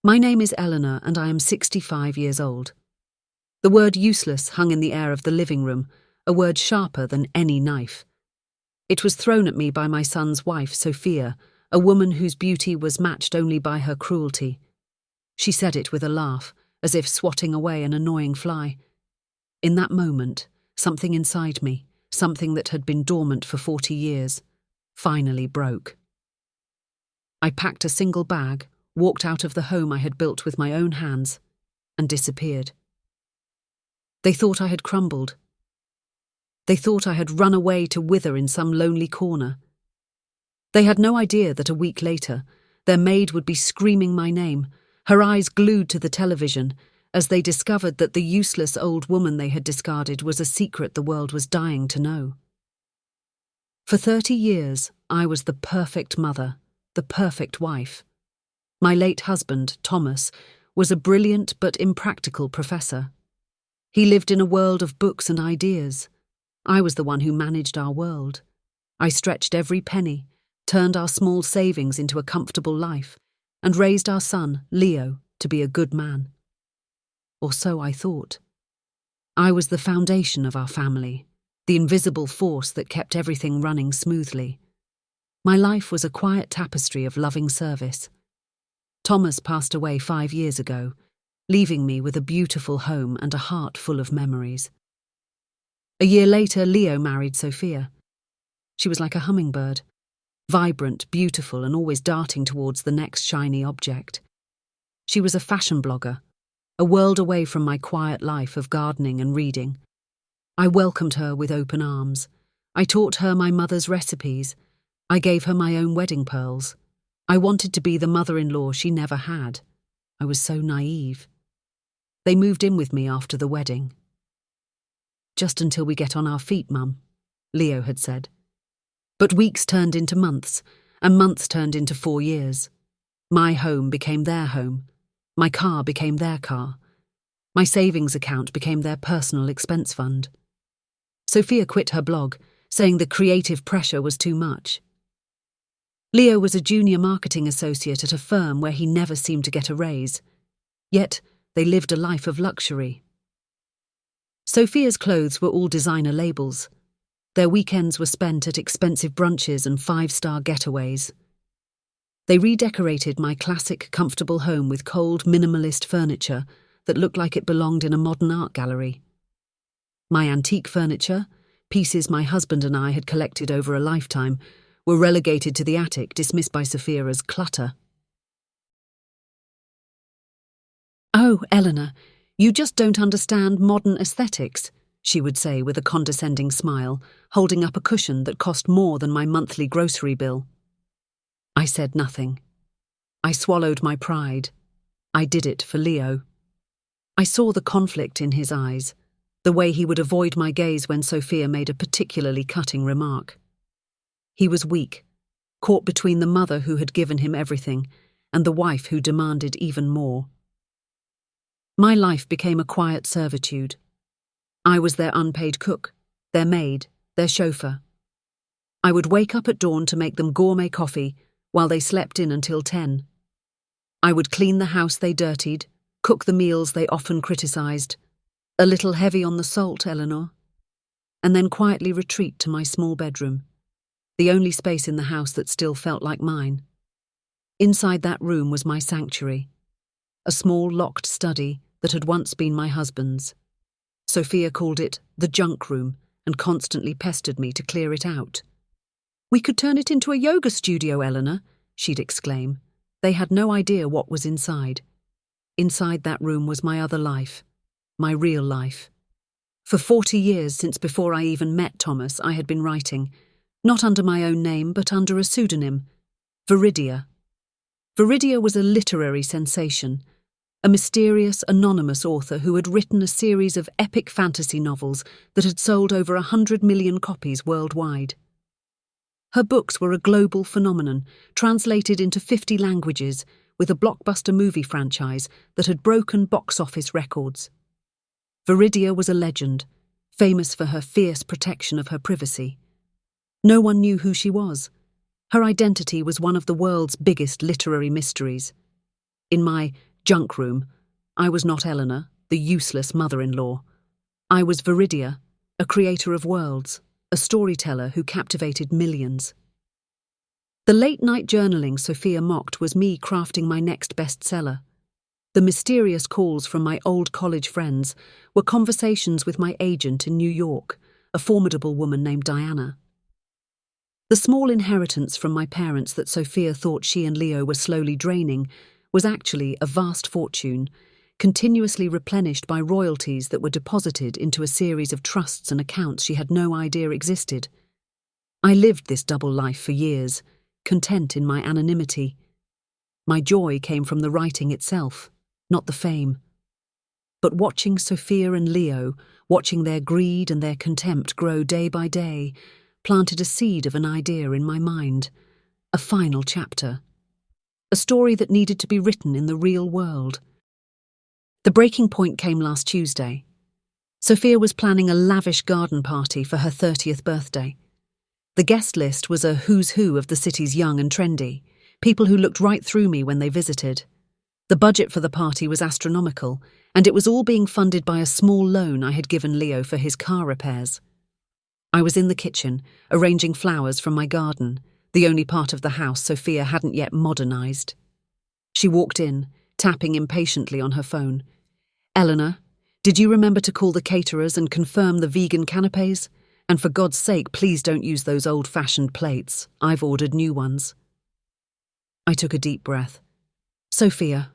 My name is Eleanor and I am 65 years old. The word useless hung in the air of the living room, a word sharper than any knife. It was thrown at me by my son's wife, Sophia, a woman whose beauty was matched only by her cruelty. She said it with a laugh, as if swatting away an annoying fly. In that moment, something inside me, something that had been dormant for 40 years, finally broke. I packed a single bag, walked out of the home I had built with my own hands, and disappeared. They thought I had crumbled. They thought I had run away to wither in some lonely corner. They had no idea that a week later, their maid would be screaming my name, her eyes glued to the television, as they discovered that the useless old woman they had discarded was a secret the world was dying to know. For 30 years, I was the perfect mother, the perfect wife. My late husband, Thomas, was a brilliant but impractical professor. He lived in a world of books and ideas. I was the one who managed our world. I stretched every penny, turned our small savings into a comfortable life, and raised our son, Leo, to be a good man. Or so I thought. I was the foundation of our family, the invisible force that kept everything running smoothly. My life was a quiet tapestry of loving service. Thomas passed away 5 years ago, leaving me with a beautiful home and a heart full of memories. A year later, Leo married Sophia. She was like a hummingbird, vibrant, beautiful, and always darting towards the next shiny object. She was a fashion blogger, a world away from my quiet life of gardening and reading. I welcomed her with open arms. I taught her my mother's recipes. I gave her my own wedding pearls. I wanted to be the mother-in-law she never had. I was so naive. They moved in with me after the wedding. "Just until we get on our feet, Mum," Leo had said. But weeks turned into months, and months turned into 4 years. My home became their home. My car became their car. My savings account became their personal expense fund. Sophia quit her blog, saying the creative pressure was too much. Leo was a junior marketing associate at a firm where he never seemed to get a raise. Yet, they lived a life of luxury. Sophia's clothes were all designer labels. Their weekends were spent at expensive brunches and 5-star getaways. They redecorated my classic, comfortable home with cold, minimalist furniture that looked like it belonged in a modern art gallery. My antique furniture, pieces my husband and I had collected over a lifetime, were relegated to the attic, dismissed by Sophia as clutter. "Oh, Eleanor, you just don't understand modern aesthetics," she would say with a condescending smile, holding up a cushion that cost more than my monthly grocery bill. I said nothing. I swallowed my pride. I did it for Leo. I saw the conflict in his eyes, the way he would avoid my gaze when Sophia made a particularly cutting remark. He was weak, caught between the mother who had given him everything and the wife who demanded even more. My life became a quiet servitude. I was their unpaid cook, their maid, their chauffeur. I would wake up at dawn to make them gourmet coffee while they slept in until 10. I would clean the house they dirtied, cook the meals they often criticized. "A little heavy on the salt, Eleanor," and then quietly retreat to my small bedroom, the only space in the house that still felt like mine. Inside that room was my sanctuary, a small locked study that had once been my husband's. Sophia called it the junk room and constantly pestered me to clear it out. "We could turn it into a yoga studio, Eleanor," she'd exclaim. They had no idea what was inside. Inside that room was my other life, my real life. For 40 years, since before I even met Thomas, I had been writing, not under my own name, but under a pseudonym, Viridia. Viridia was a literary sensation, a mysterious, anonymous author who had written a series of epic fantasy novels that had sold over 100 million copies worldwide. Her books were a global phenomenon, translated into 50 languages, with a blockbuster movie franchise that had broken box office records. Viridia was a legend, famous for her fierce protection of her privacy. No one knew who she was. Her identity was one of the world's biggest literary mysteries. In my Junk room. I was not Eleanor, the useless mother-in-law. I was Viridia, a creator of worlds, a storyteller who captivated millions. The late-night journaling Sophia mocked was me crafting my next bestseller. The mysterious calls from my old college friends were conversations with my agent in New York, a formidable woman named Diana. The small inheritance from my parents that Sophia thought she and Leo were slowly draining was actually a vast fortune, continuously replenished by royalties that were deposited into a series of trusts and accounts she had no idea existed. I lived this double life for years, content in my anonymity. My joy came from the writing itself, not the fame. But watching Sophia and Leo, watching their greed and their contempt grow day by day, planted a seed of an idea in my mind, a final chapter, a story that needed to be written in the real world. The breaking point came last Tuesday. Sophia was planning a lavish garden party for her 30th birthday. The guest list was a who's who of the city's young and trendy, people who looked right through me when they visited. The budget for the party was astronomical, and it was all being funded by a small loan I had given Leo for his car repairs. I was in the kitchen, arranging flowers from my garden, the only part of the house Sophia hadn't yet modernized. She walked in, tapping impatiently on her phone. "Eleanor, did you remember to call the caterers and confirm the vegan canapés? And for God's sake, please don't use those old-fashioned plates. I've ordered new ones." I took a deep breath. "Sophia,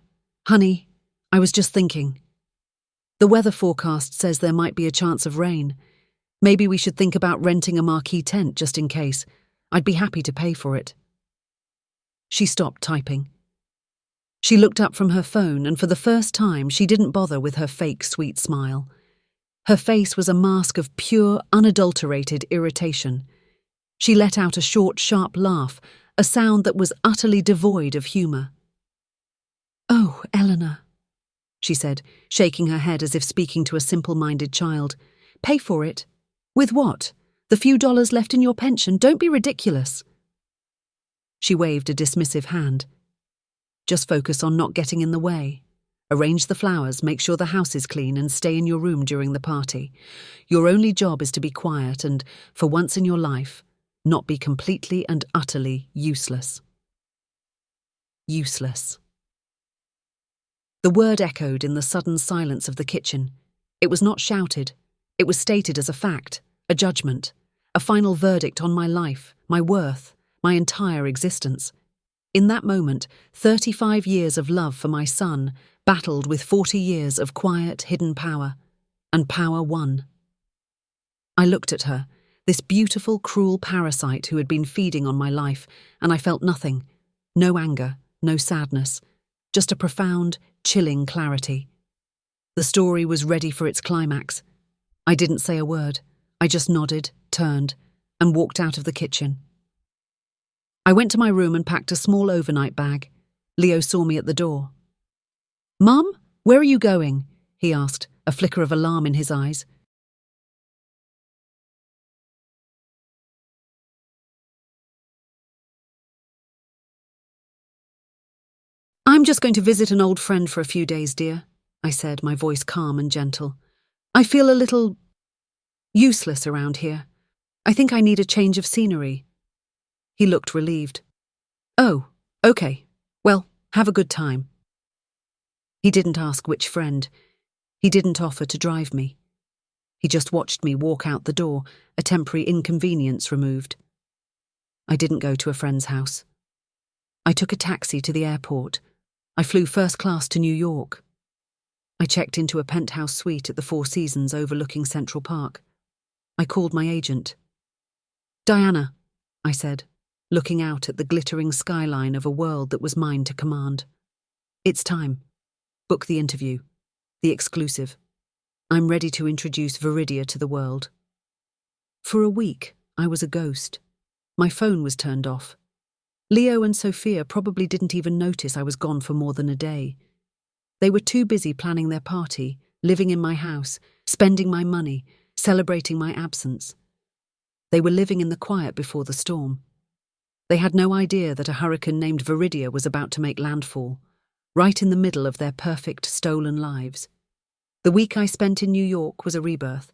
honey, I was just thinking. The weather forecast says there might be a chance of rain. Maybe we should think about renting a marquee tent just in case. I'd be happy to pay for it." She stopped typing. She looked up from her phone, and for the first time she didn't bother with her fake sweet smile. Her face was a mask of pure, unadulterated irritation. She let out a short, sharp laugh, a sound that was utterly devoid of humour. "Oh, Eleanor," she said, shaking her head as if speaking to a simple-minded child. "Pay for it. With what? The few dollars left in your pension? Don't be ridiculous." She waved a dismissive hand. "Just focus on not getting in the way. Arrange the flowers, make sure the house is clean, and stay in your room during the party. Your only job is to be quiet and, for once in your life, not be completely and utterly useless." Useless. The word echoed in the sudden silence of the kitchen. It was not shouted. It was stated as a fact, a judgment, a final verdict on my life, my worth, my entire existence. In that moment, 35 years of love for my son battled with 40 years of quiet, hidden power, and power won. I looked at her, this beautiful, cruel parasite who had been feeding on my life, and I felt nothing. No anger, no sadness, just a profound, chilling clarity. The story was ready for its climax. I didn't say a word. I just nodded, turned, and walked out of the kitchen. I went to my room and packed a small overnight bag. Leo saw me at the door. "Mum, where are you going?" he asked, a flicker of alarm in his eyes. "I'm just going to visit an old friend for a few days, dear," I said, my voice calm and gentle. "I feel a little useless around here. I think I need a change of scenery." He looked relieved. "Oh, okay. Well, have a good time." He didn't ask which friend. He didn't offer to drive me. He just watched me walk out the door, a temporary inconvenience removed. I didn't go to a friend's house. I took a taxi to the airport. I flew first class to New York. I checked into a penthouse suite at the Four Seasons overlooking Central Park. I called my agent. "Diana," I said, looking out at the glittering skyline of a world that was mine to command. "It's time. Book the interview. The exclusive. I'm ready to introduce Viridia to the world." For a week, I was a ghost. My phone was turned off. Leo and Sophia probably didn't even notice I was gone for more than a day. They were too busy planning their party, living in my house, spending my money, celebrating my absence. They were living in the quiet before the storm. They had no idea that a hurricane named Viridia was about to make landfall. right in the middle of their perfect stolen lives. The week I spent in New York was a rebirth.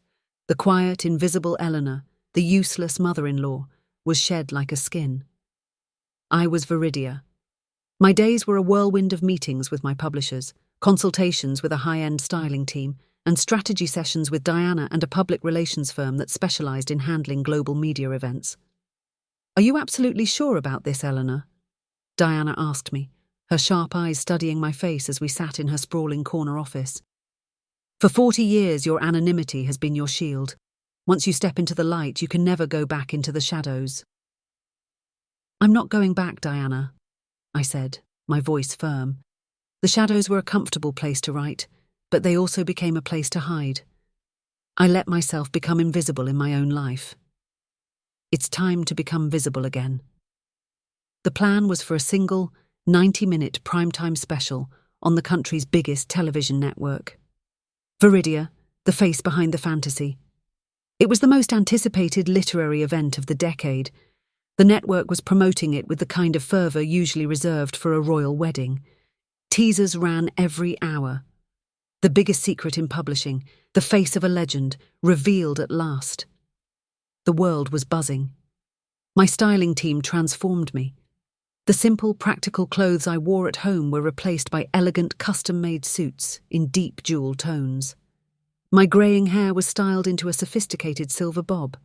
The quiet, invisible Eleanor, the useless mother-in-law, was shed like a skin. I was Viridia. My days were a whirlwind of meetings with my publishers, consultations with a high-end styling team, and strategy sessions with Diana and a public relations firm that specialized in handling global media events. "Are you absolutely sure about this, Eleanor?" Diana asked me, her sharp eyes studying my face as we sat in her sprawling corner office. "For 40 years, your anonymity has been your shield. Once you step into the light, you can never go back into the shadows." "I'm not going back, Diana," I said, my voice firm. The shadows were a comfortable place to write, but they also became a place to hide. I let myself become invisible in my own life. It's time to become visible again. The plan was for a single, 90-minute primetime special on the country's biggest television network. Viridia, the face behind the fantasy. It was the most anticipated literary event of the decade. The network was promoting it with the kind of fervour usually reserved for a royal wedding. Teasers ran every hour. The biggest secret in publishing, the face of a legend, revealed at last. The world was buzzing. My styling team transformed me. The simple, practical clothes I wore at home were replaced by elegant, custom-made suits in deep jewel tones. My greying hair was styled into a sophisticated silver bob.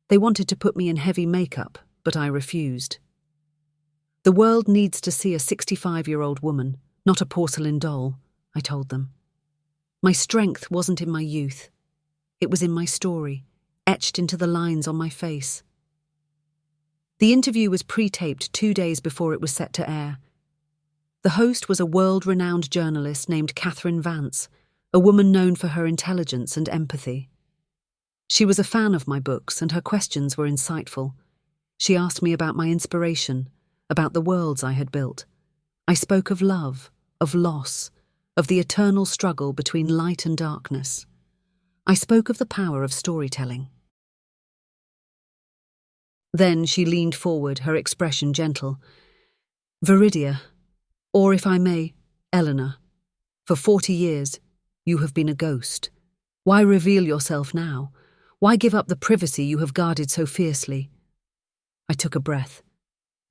They wanted to put me in heavy makeup, but I refused. "The world needs to see a 65-year-old woman, not a porcelain doll," I told them. My strength wasn't in my youth. It was in my story, etched into the lines on my face. The interview was pre-taped 2 days before it was set to air. The host was a world-renowned journalist named Catherine Vance, a woman known for her intelligence and empathy. She was a fan of my books, and her questions were insightful. She asked me about my inspiration, about the worlds I had built. I spoke of love, of loss, of the eternal struggle between light and darkness. I spoke of the power of storytelling. Then she leaned forward, her expression gentle. "Viridia, or if I may, Eleanor, for 40 years, you have been a ghost. Why reveal yourself now? Why give up the privacy you have guarded so fiercely?" I took a breath.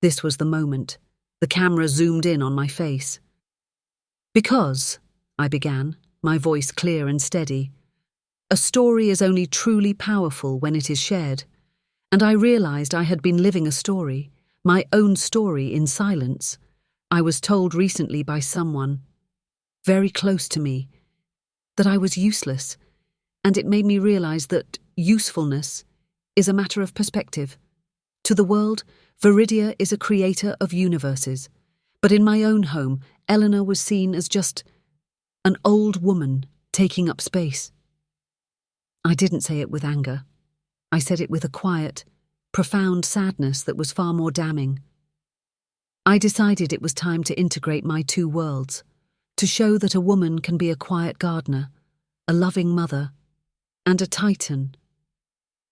This was the moment. The camera zoomed in on my face. "Because," I began, my voice clear and steady, "a story is only truly powerful when it is shared. And I realized I had been living a story, my own story in silence. I was told recently by someone, very close to me, that I was useless, and it made me realize that usefulness is a matter of perspective. To the world, Viridia is a creator of universes, but in my own home, Eleanor was seen as just an old woman taking up space." I didn't say it with anger. I said it with a quiet, profound sadness that was far more damning. I decided it was time to integrate my two worlds, to show that a woman can be a quiet gardener, a loving mother, and a titan.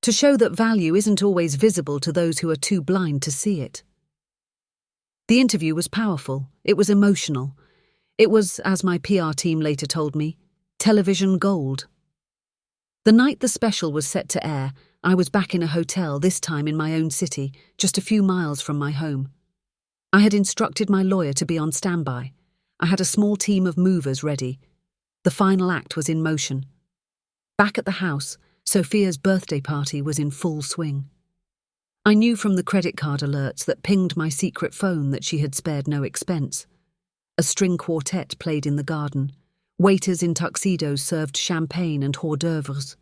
To show that value isn't always visible to those who are too blind to see it. The interview was powerful. It was emotional. It was, as my PR team later told me, television gold. The night the special was set to air, I was back in a hotel, this time in my own city, just a few miles from my home. I had instructed my lawyer to be on standby. I had a small team of movers ready. The final act was in motion. Back at the house, Sophia's birthday party was in full swing. I knew from the credit card alerts that pinged my secret phone that she had spared no expense. A string quartet played in the garden. Waiters in tuxedos served champagne and hors d'oeuvres.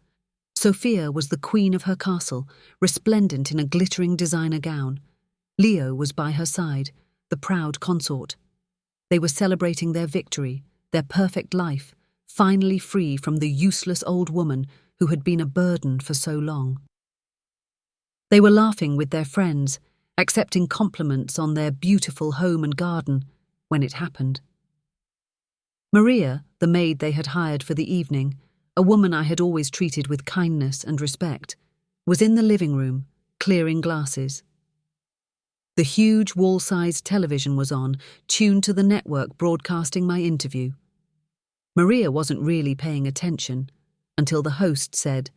Sophia was the queen of her castle, resplendent in a glittering designer gown. Leo was by her side, the proud consort. They were celebrating their victory, their perfect life, finally free from the useless old woman who had been a burden for so long. They were laughing with their friends, accepting compliments on their beautiful home and garden when it happened. Maria, the maid they had hired for the evening, a woman I had always treated with kindness and respect, was in the living room, clearing glasses. The huge wall-sized television was on, tuned to the network broadcasting my interview. Maria wasn't really paying attention until the host said,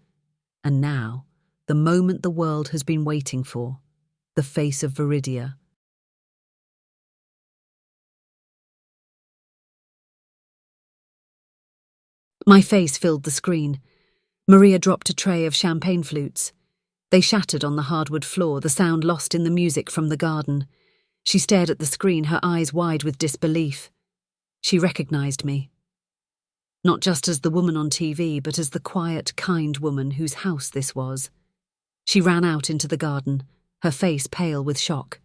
"And now, the moment the world has been waiting for, the face of Viridia." My face filled the screen. Maria dropped a tray of champagne flutes. They shattered on the hardwood floor, the sound lost in the music from the garden. She stared at the screen, her eyes wide with disbelief. She recognized me. Not just as the woman on TV, but as the quiet, kind woman whose house this was. She ran out into the garden, her face pale with shock.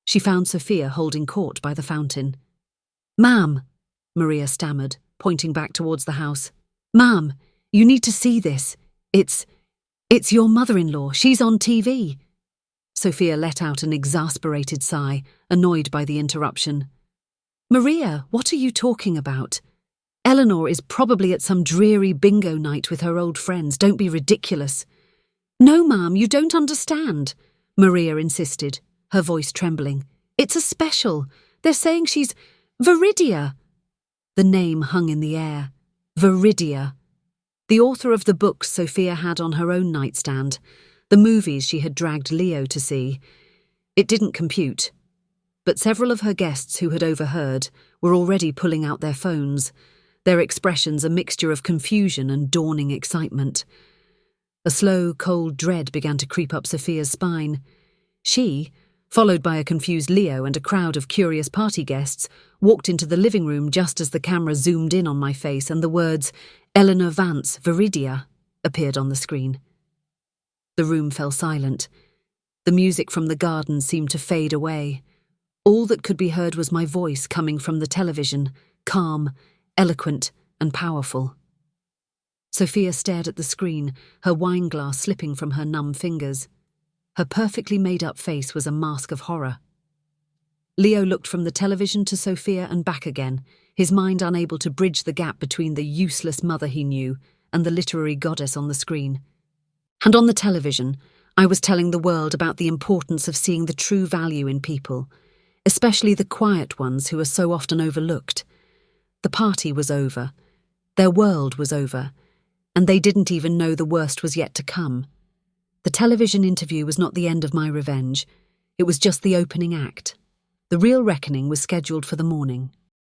She found Sophia holding court by the fountain. "Ma'am," Maria stammered, pointing back towards the house. "Ma'am, you need to see this. It's your mother-in-law. She's on TV." Sophia let out an exasperated sigh, annoyed by the interruption. "Maria, what are you talking about? Eleanor is probably at some dreary bingo night with her old friends. Don't be ridiculous." "No, ma'am, you don't understand," Maria insisted, her voice trembling. "It's a special. They're saying she's Viridia." The name hung in the air. Viridia. The author of the books Sophia had on her own nightstand, the movies she had dragged Leo to see. It didn't compute. But several of her guests who had overheard were already pulling out their phones, their expressions a mixture of confusion and dawning excitement. A slow, cold dread began to creep up Sophia's spine. She, followed by a confused Leo and a crowd of curious party guests, walked into the living room just as the camera zoomed in on my face and the words, "Eleanor Vance, Viridia," appeared on the screen. The room fell silent. The music from the garden seemed to fade away. All that could be heard was my voice coming from the television, calm, eloquent, and powerful. Sophia stared at the screen, her wine glass slipping from her numb fingers. Her perfectly made-up face was a mask of horror. Leo looked from the television to Sophia and back again, his mind unable to bridge the gap between the useless mother he knew and the literary goddess on the screen. And on the television, I was telling the world about the importance of seeing the true value in people, especially the quiet ones who are so often overlooked. The party was over. Their world was over. And they didn't even know the worst was yet to come. The television interview was not the end of my revenge. It was just the opening act. The real reckoning was scheduled for the morning.